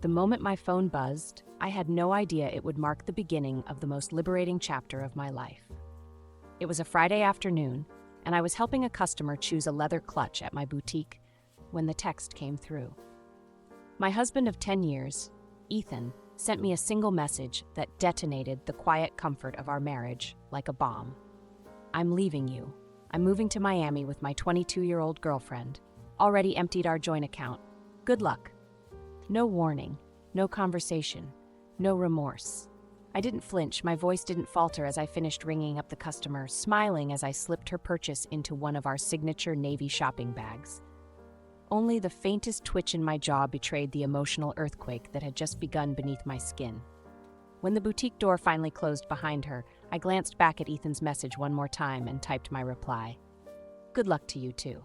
The moment my phone buzzed, I had no idea it would mark the beginning of the most liberating chapter of my life. It was a Friday afternoon, and I was helping a customer choose a leather clutch at my boutique when the text came through. My husband of 10 years, Ethan, sent me a single message that detonated the quiet comfort of our marriage like a bomb. "I'm leaving you. I'm moving to Miami with my 22-year-old girlfriend. Already emptied our joint account. Good luck." No warning, no conversation, no remorse. I didn't flinch, my voice didn't falter as I finished ringing up the customer, smiling as I slipped her purchase into one of our signature navy shopping bags. Only the faintest twitch in my jaw betrayed the emotional earthquake that had just begun beneath my skin. When the boutique door finally closed behind her, I glanced back at Ethan's message one more time and typed my reply. "Good luck to you too.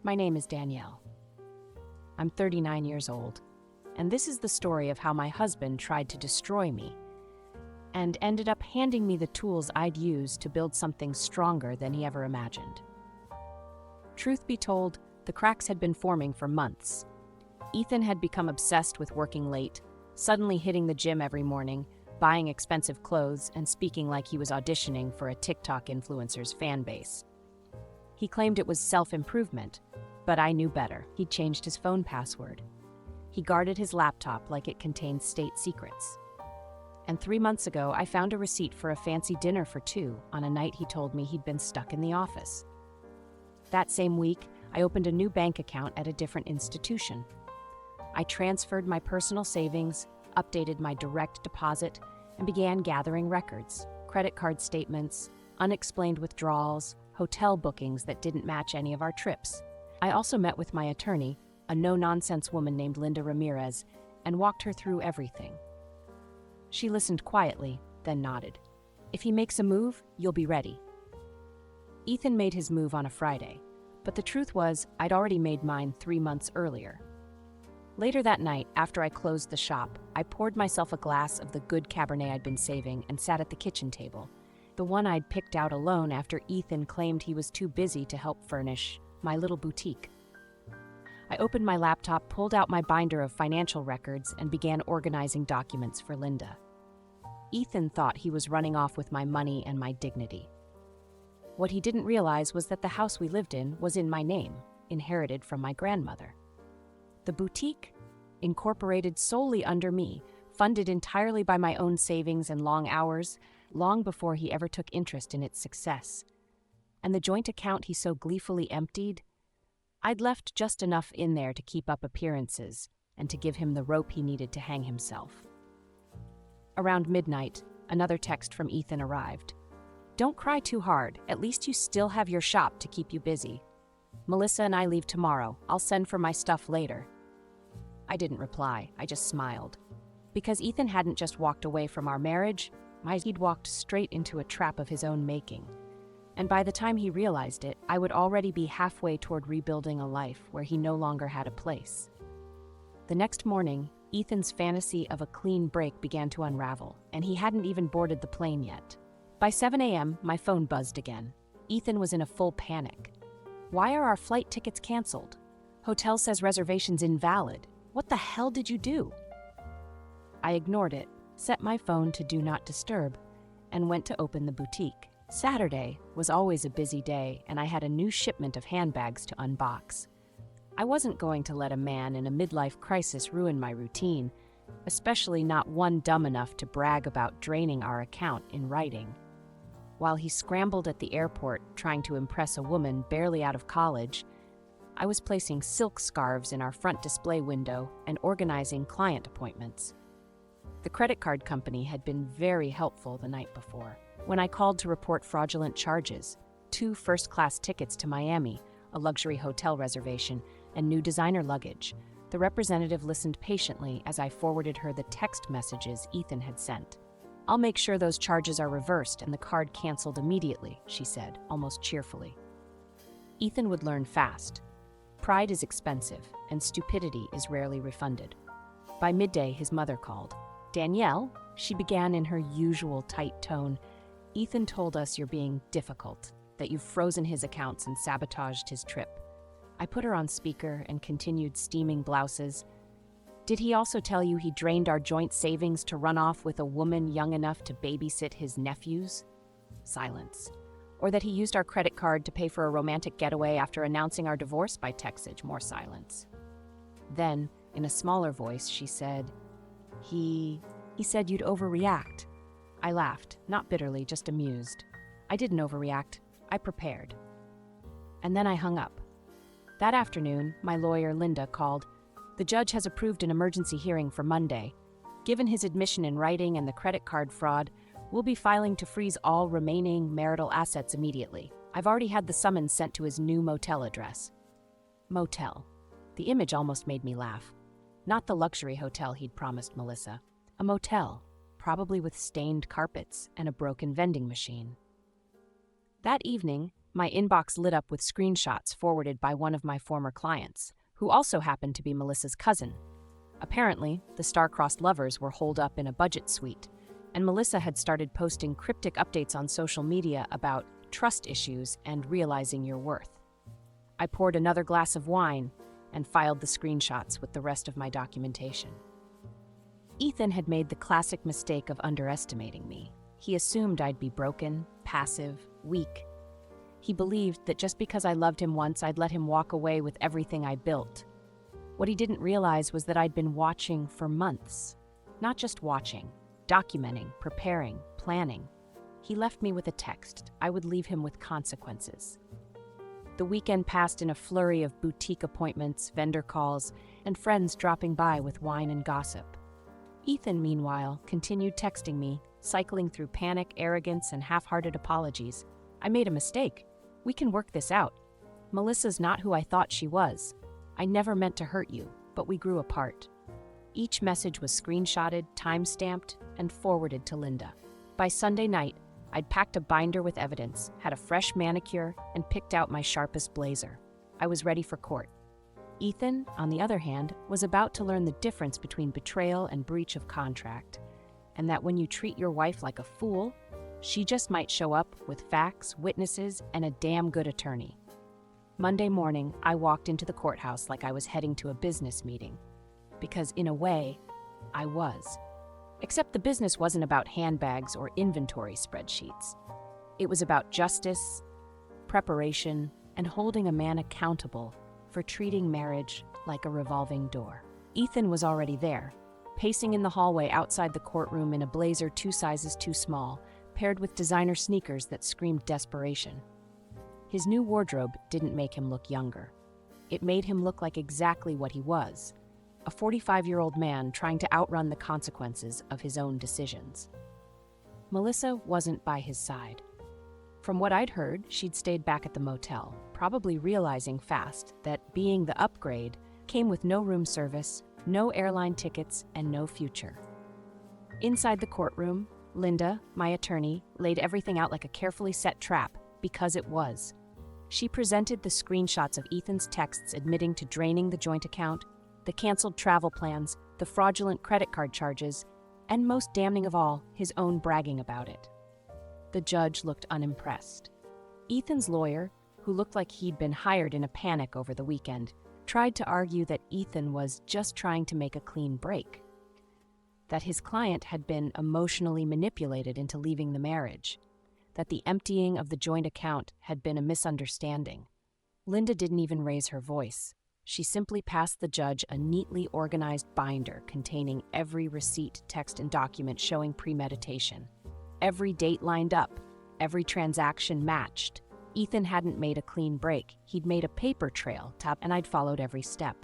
My name is Danielle. I'm 39 years old, and this is the story of how my husband tried to destroy me and ended up handing me the tools I'd use to build something stronger than he ever imagined." Truth be told, the cracks had been forming for months. Ethan had become obsessed with working late, suddenly hitting the gym every morning, buying expensive clothes, and speaking like he was auditioning for a TikTok influencer's fan base. He claimed it was self-improvement, but I knew better. He'd changed his phone password. He guarded his laptop like it contained state secrets. And 3 months ago, I found a receipt for a fancy dinner for two on a night he told me he'd been stuck in the office. That same week, I opened a new bank account at a different institution. I transferred my personal savings, updated my direct deposit, and began gathering records, credit card statements, unexplained withdrawals, hotel bookings that didn't match any of our trips. I also met with my attorney, a no-nonsense woman named Linda Ramirez, and walked her through everything. She listened quietly, then nodded. "If he makes a move, you'll be ready." Ethan made his move on a Friday, but the truth was I'd already made mine 3 months earlier. Later that night, after I closed the shop, I poured myself a glass of the good Cabernet I'd been saving and sat at the kitchen table, the one I'd picked out alone after Ethan claimed he was too busy to help furnish my little boutique. I opened my laptop, pulled out my binder of financial records, and began organizing documents for Linda. Ethan thought he was running off with my money and my dignity. What he didn't realize was that the house we lived in was in my name, inherited from my grandmother. The boutique, incorporated solely under me, funded entirely by my own savings and long hours, long before he ever took interest in its success. And the joint account he so gleefully emptied, I'd left just enough in there to keep up appearances and to give him the rope he needed to hang himself. Around midnight, another text from Ethan arrived. "Don't cry too hard, at least you still have your shop to keep you busy. Melissa and I leave tomorrow. I'll send for my stuff later." I didn't reply, I just smiled. Because Ethan hadn't just walked away from our marriage, he'd walked straight into a trap of his own making. And by the time he realized it, I would already be halfway toward rebuilding a life where he no longer had a place. The next morning, Ethan's fantasy of a clean break began to unravel, and he hadn't even boarded the plane yet. By 7 a.m., my phone buzzed again. Ethan was in a full panic. "Why are our flight tickets canceled? Hotel says reservations invalid. What the hell did you do?" I ignored it, set my phone to do not disturb, and went to open the boutique. Saturday was always a busy day, and I had a new shipment of handbags to unbox. I wasn't going to let a man in a midlife crisis ruin my routine, especially not one dumb enough to brag about draining our account in writing. While he scrambled at the airport trying to impress a woman barely out of college, I was placing silk scarves in our front display window and organizing client appointments. The credit card company had been very helpful the night before. When I called to report fraudulent charges, 2 first-class tickets to Miami, a luxury hotel reservation, and new designer luggage, the representative listened patiently as I forwarded her the text messages Ethan had sent. "I'll make sure those charges are reversed and the card canceled immediately," she said, almost cheerfully. Ethan would learn fast. Pride is expensive, and stupidity is rarely refunded. By midday, his mother called. "Danielle," she began in her usual tight tone, "Ethan told us you're being difficult, that you've frozen his accounts and sabotaged his trip." I put her on speaker and continued steaming blouses. Did he also tell you he drained our joint savings to run off with a woman young enough to babysit his nephews? Silence. Or that he used our credit card to pay for a romantic getaway after announcing our divorce by textage? More silence. Then, in a smaller voice, she said, He said you'd overreact. I laughed, not bitterly, just amused. I didn't overreact. I prepared. And then I hung up. That afternoon, my lawyer, Linda, called. The judge has approved an emergency hearing for Monday. Given his admission in writing and the credit card fraud, we'll be filing to freeze all remaining marital assets immediately. I've already had the summons sent to his new motel address. Motel. The image almost made me laugh. Not the luxury hotel he'd promised Melissa. A motel, probably with stained carpets and a broken vending machine. That evening, my inbox lit up with screenshots forwarded by one of my former clients, who also happened to be Melissa's cousin. Apparently, the star-crossed lovers were holed up in a budget suite, and Melissa had started posting cryptic updates on social media about trust issues and realizing your worth. I poured another glass of wine and filed the screenshots with the rest of my documentation. Ethan had made the classic mistake of underestimating me. He assumed I'd be broken, passive, weak. He believed that just because I loved him once, I'd let him walk away with everything I built. What he didn't realize was that I'd been watching for months. Not just watching, documenting, preparing, planning. He left me with a text. I would leave him with consequences. The weekend passed in a flurry of boutique appointments, vendor calls, and friends dropping by with wine and gossip. Ethan, meanwhile, continued texting me, cycling through panic, arrogance, and half-hearted apologies. I made a mistake. We can work this out. Melissa's not who I thought she was. I never meant to hurt you, but we grew apart. Each message was screenshotted, time-stamped, and forwarded to Linda. By Sunday night, I'd packed a binder with evidence, had a fresh manicure, and picked out my sharpest blazer. I was ready for court. Ethan, on the other hand, was about to learn the difference between betrayal and breach of contract, and that when you treat your wife like a fool, she just might show up with facts, witnesses, and a damn good attorney. Monday morning, I walked into the courthouse like I was heading to a business meeting. Because in a way, I was. Except the business wasn't about handbags or inventory spreadsheets. It was about justice, preparation, and holding a man accountable for treating marriage like a revolving door. Ethan was already there, pacing in the hallway outside the courtroom in a blazer 2 sizes too small, paired with designer sneakers that screamed desperation. His new wardrobe didn't make him look younger. It made him look like exactly what he was, a 45-year-old man trying to outrun the consequences of his own decisions. Melissa wasn't by his side. From what I'd heard, she'd stayed back at the motel, probably realizing fast that being the upgrade came with no room service, no airline tickets, and no future. Inside the courtroom, Linda, my attorney, laid everything out like a carefully set trap, because it was. She presented the screenshots of Ethan's texts admitting to draining the joint account, the canceled travel plans, the fraudulent credit card charges, and most damning of all, his own bragging about it. The judge looked unimpressed. Ethan's lawyer, who looked like he'd been hired in a panic over the weekend, tried to argue that Ethan was just trying to make a clean break, that his client had been emotionally manipulated into leaving the marriage, that the emptying of the joint account had been a misunderstanding. Linda didn't even raise her voice. She simply passed the judge a neatly organized binder containing every receipt, text, and document showing premeditation. Every date lined up, every transaction matched. Ethan hadn't made a clean break. He'd made a paper trail, and I'd followed every step.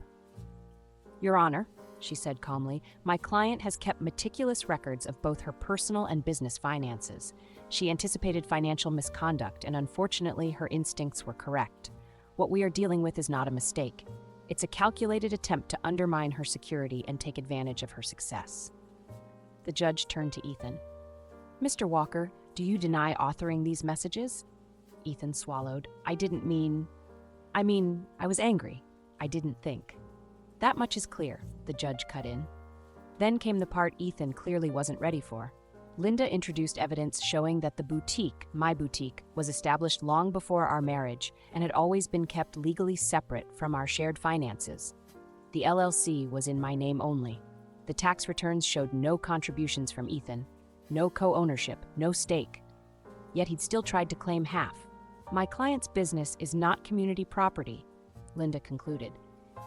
Your Honor, she said calmly, my client has kept meticulous records of both her personal and business finances. She anticipated financial misconduct, and unfortunately, her instincts were correct. What we are dealing with is not a mistake. It's a calculated attempt to undermine her security and take advantage of her success. The judge turned to Ethan. Mr. Walker, do you deny authoring these messages? Ethan swallowed. I was angry. I didn't think. That much is clear, the judge cut in. Then came the part Ethan clearly wasn't ready for. Linda introduced evidence showing that the boutique, my boutique, was established long before our marriage and had always been kept legally separate from our shared finances. The LLC was in my name only. The tax returns showed no contributions from Ethan, no co-ownership, no stake. Yet he'd still tried to claim half. My client's business is not community property, Linda concluded.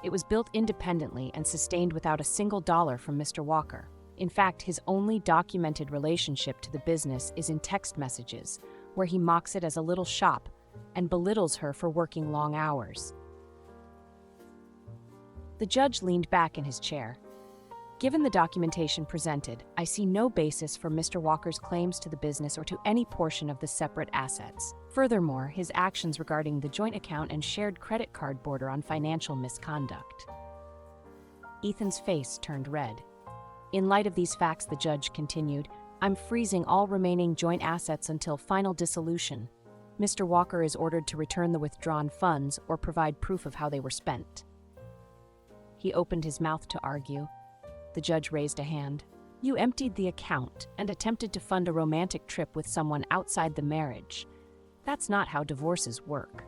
It was built independently and sustained without a single dollar from Mr. Walker. In fact, his only documented relationship to the business is in text messages, where he mocks it as a little shop and belittles her for working long hours. The judge leaned back in his chair. Given the documentation presented, I see no basis for Mr. Walker's claims to the business or to any portion of the separate assets. Furthermore, his actions regarding the joint account and shared credit card border on financial misconduct. Ethan's face turned red. In light of these facts, the judge continued, I'm freezing all remaining joint assets until final dissolution. Mr. Walker is ordered to return the withdrawn funds or provide proof of how they were spent. He opened his mouth to argue. The judge raised a hand. You emptied the account and attempted to fund a romantic trip with someone outside the marriage. That's not how divorces work.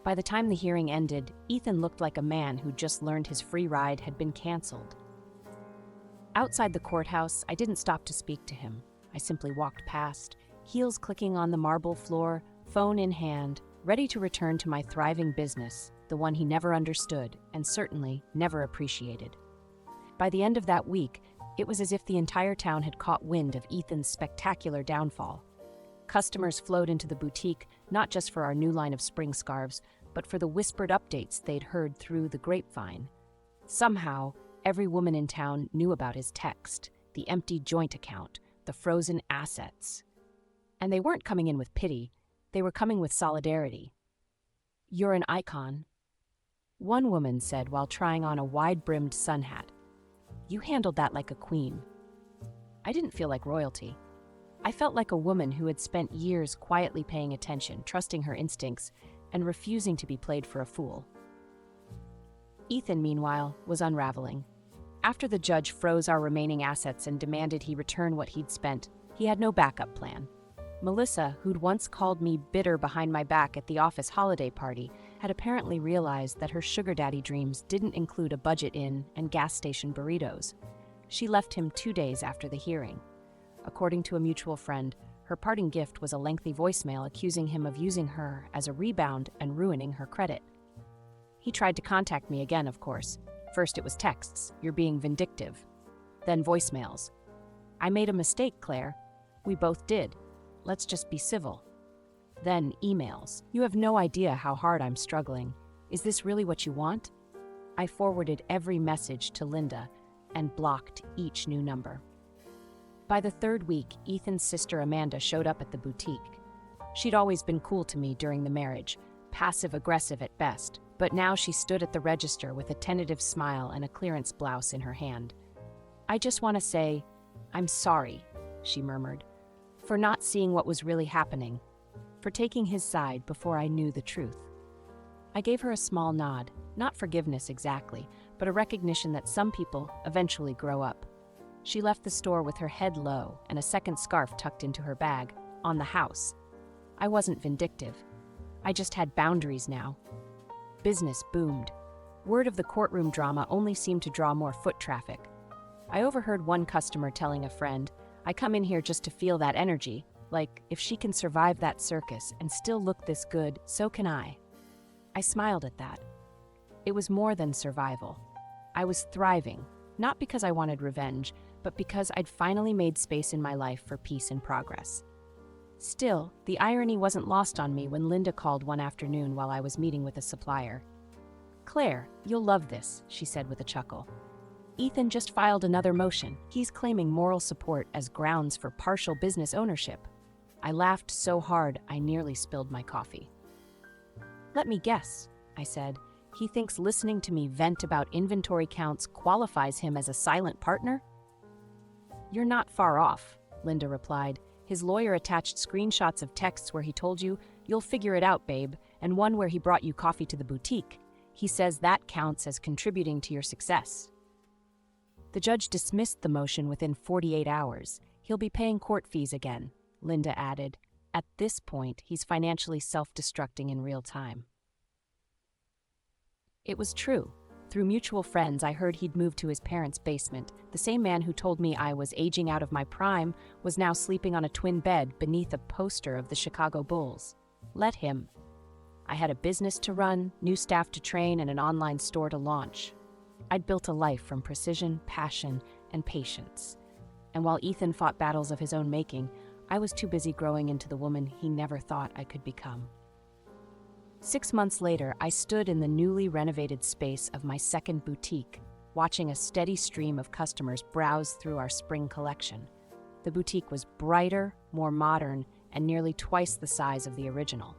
By the time the hearing ended, Ethan looked like a man who just learned his free ride had been canceled. Outside the courthouse, I didn't stop to speak to him. I simply walked past, heels clicking on the marble floor, phone in hand, ready to return to my thriving business, the one he never understood and certainly never appreciated. By the end of that week, it was as if the entire town had caught wind of Ethan's spectacular downfall. Customers flowed into the boutique, not just for our new line of spring scarves, but for the whispered updates they'd heard through the grapevine. Somehow, every woman in town knew about his text, the empty joint account, the frozen assets. And they weren't coming in with pity, they were coming with solidarity. You're an icon, one woman said while trying on a wide-brimmed sun hat. You handled that like a queen. I didn't feel like royalty. I felt like a woman who had spent years quietly paying attention, trusting her instincts, and refusing to be played for a fool. Ethan, meanwhile, was unraveling. After the judge froze our remaining assets and demanded he return what he'd spent, he had no backup plan. Melissa, who'd once called me bitter behind my back at the office holiday party, had apparently realized that her sugar daddy dreams didn't include a budget inn and gas station burritos. She left him 2 days after the hearing. According to a mutual friend, her parting gift was a lengthy voicemail accusing him of using her as a rebound and ruining her credit. He tried to contact me again, of course. First it was texts, you're being vindictive. Then voicemails. I made a mistake, Claire. We both did. Let's just be civil. Then emails. You have no idea how hard I'm struggling. Is this really what you want? I forwarded every message to Linda and blocked each new number. By the third week, Ethan's sister Amanda showed up at the boutique. She'd always been cool to me during the marriage, passive-aggressive at best, but now she stood at the register with a tentative smile and a clearance blouse in her hand. I just want to say, I'm sorry, she murmured, for not seeing what was really happening, for taking his side before I knew the truth. I gave her a small nod, not forgiveness exactly, but a recognition that some people eventually grow up. She left the store with her head low and a second scarf tucked into her bag, on the house. I wasn't vindictive. I just had boundaries now. Business boomed. Word of the courtroom drama only seemed to draw more foot traffic. I overheard one customer telling a friend, I come in here just to feel that energy, like if she can survive that circus and still look this good, so can I. I smiled at that. It was more than survival. I was thriving, not because I wanted revenge, but because I'd finally made space in my life for peace and progress. Still, the irony wasn't lost on me when Linda called one afternoon while I was meeting with a supplier. Claire, you'll love this, she said with a chuckle. Ethan just filed another motion. He's claiming moral support as grounds for partial business ownership. I laughed so hard I nearly spilled my coffee. Let me guess, I said. He thinks listening to me vent about inventory counts qualifies him as a silent partner? You're not far off, Linda replied. His lawyer attached screenshots of texts where he told you, you'll figure it out, babe, and one where he brought you coffee to the boutique. He says that counts as contributing to your success. The judge dismissed the motion within 48 hours. He'll be paying court fees again, Linda added. At this point, he's financially self-destructing in real time. It was true. Through mutual friends, I heard he'd moved to his parents' basement. The same man who told me I was aging out of my prime was now sleeping on a twin bed beneath a poster of the Chicago Bulls. Let him. I had a business to run, new staff to train, and an online store to launch. I'd built a life from precision, passion, and patience. And while Ethan fought battles of his own making, I was too busy growing into the woman he never thought I could become. 6 months later, I stood in the newly renovated space of my second boutique, watching a steady stream of customers browse through our spring collection. The boutique was brighter, more modern, and nearly twice the size of the original.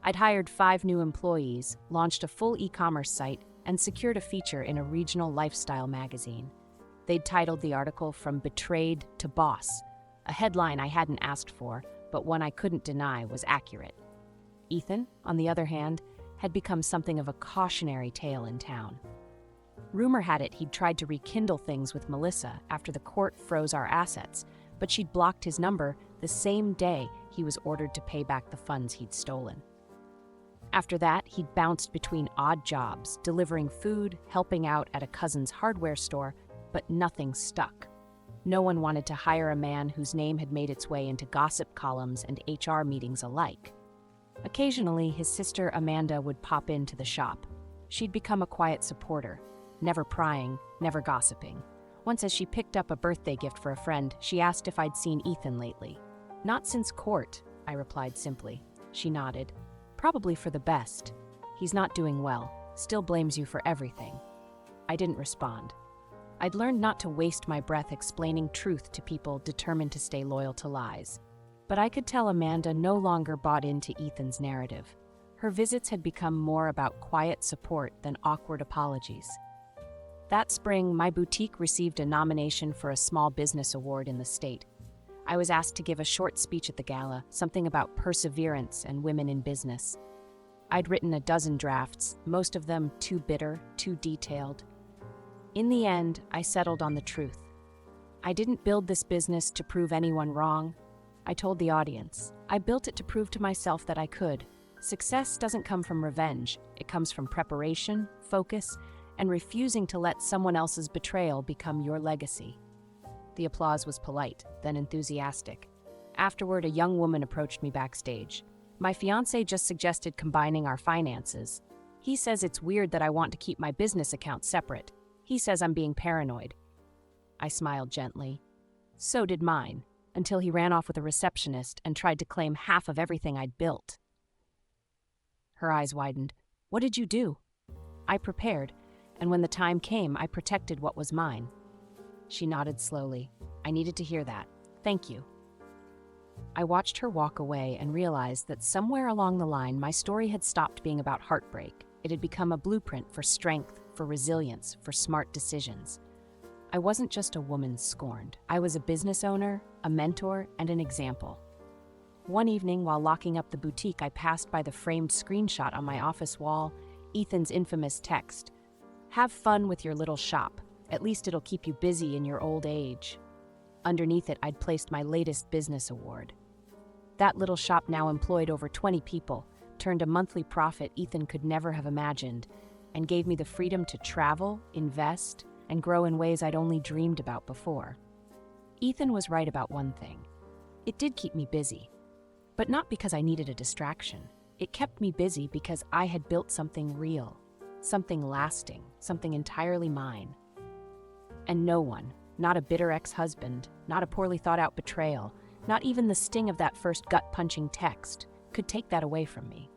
I'd hired 5 new employees, launched a full e-commerce site, and secured a feature in a regional lifestyle magazine. They'd titled the article "From Betrayed to Boss," a headline I hadn't asked for, but one I couldn't deny was accurate. Ethan, on the other hand, had become something of a cautionary tale in town. Rumor had it he'd tried to rekindle things with Melissa after the court froze our assets, but she'd blocked his number the same day he was ordered to pay back the funds he'd stolen. After that, he'd bounced between odd jobs, delivering food, helping out at a cousin's hardware store, but nothing stuck. No one wanted to hire a man whose name had made its way into gossip columns and HR meetings alike. Occasionally, his sister Amanda would pop into the shop. She'd become a quiet supporter, never prying, never gossiping. Once, as she picked up a birthday gift for a friend, she asked if I'd seen Ethan lately. "Not since court," I replied simply. She nodded. "Probably for the best. He's not doing well, still blames you for everything." I didn't respond. I'd learned not to waste my breath explaining truth to people determined to stay loyal to lies. But I could tell Amanda no longer bought into Ethan's narrative. Her visits had become more about quiet support than awkward apologies. That spring, my boutique received a nomination for a small business award in the state. I was asked to give a short speech at the gala, something about perseverance and women in business. I'd written a dozen drafts, most of them too bitter, too detailed. In the end, I settled on the truth. I didn't build this business to prove anyone wrong. I told the audience, I built it to prove to myself that I could. Success doesn't come from revenge. It comes from preparation, focus, and refusing to let someone else's betrayal become your legacy. The applause was polite, then enthusiastic. Afterward, a young woman approached me backstage. "My fiancé just suggested combining our finances. He says it's weird that I want to keep my business account separate. He says I'm being paranoid." I smiled gently. So did mine, until he ran off with a receptionist and tried to claim half of everything I'd built. Her eyes widened. "What did you do?" I prepared, and when the time came, I protected what was mine. She nodded slowly. "I needed to hear that. Thank you." I watched her walk away and realized that somewhere along the line, my story had stopped being about heartbreak. It had become a blueprint for strength, for resilience, for smart decisions. I wasn't just a woman scorned. I was a business owner, a mentor, and an example. One evening, while locking up the boutique, I passed by the framed screenshot on my office wall, Ethan's infamous text, "Have fun with your little shop. At least it'll keep you busy in your old age." Underneath it, I'd placed my latest business award. That little shop now employed over 20 people, turned a monthly profit Ethan could never have imagined, and gave me the freedom to travel, invest, and grow in ways I'd only dreamed about before. Ethan was right about one thing. It did keep me busy, but not because I needed a distraction. It kept me busy because I had built something real, something lasting, something entirely mine. And no one, not a bitter ex-husband, not a poorly thought-out betrayal, not even the sting of that first gut-punching text, could take that away from me.